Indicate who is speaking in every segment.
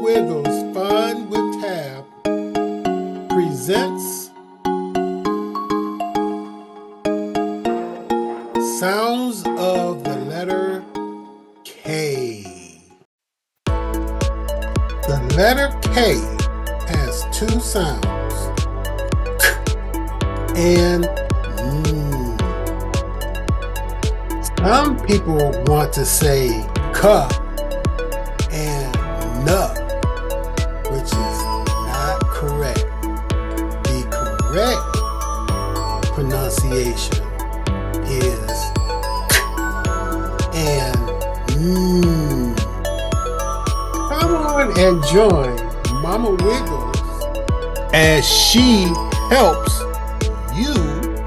Speaker 1: Wiggles Fun with Tab presents Sounds of the Letter K. The letter K has two sounds, K and N. Some people want to say K and N, which is not correct. The correct pronunciation is K and N. Come on and join Mama Wiggles as she helps you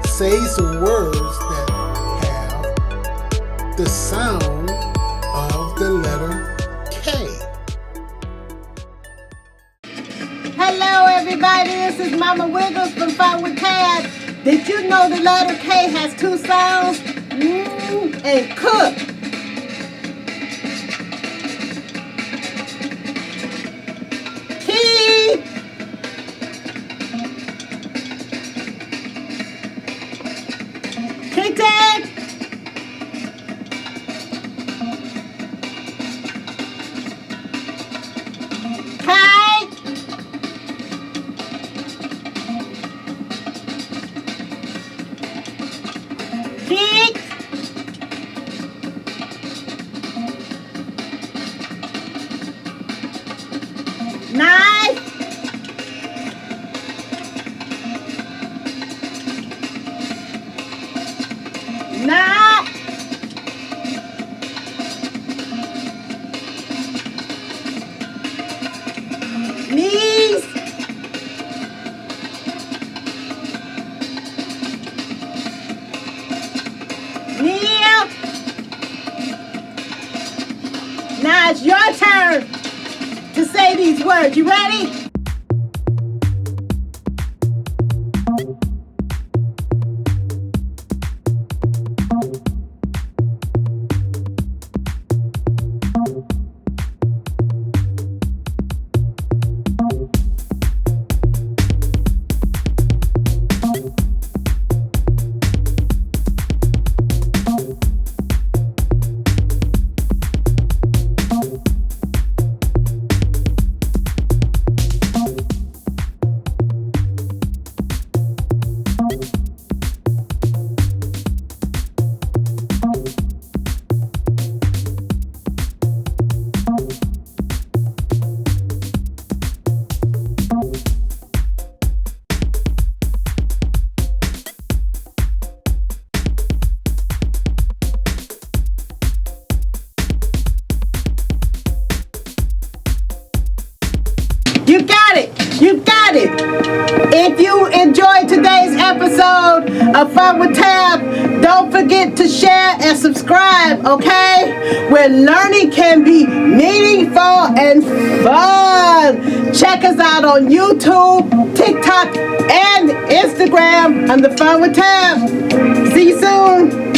Speaker 1: say some words that have the sound of the letter K.
Speaker 2: Hello everybody, this is Mama Wiggles from Fun with Tab. Did you know the letter K has two sounds? And cook. Key. Kitten. Kite. Kick. Knife. Knot. Knees. Kneel. Now it's your turn to say these words. You ready? You got it. You got it. If you enjoyed today's episode of Fun with Tab, don't forget to share and subscribe, okay? Where learning can be meaningful and fun. Check us out on YouTube, TikTok, and Instagram under Fun with Tab. See you soon.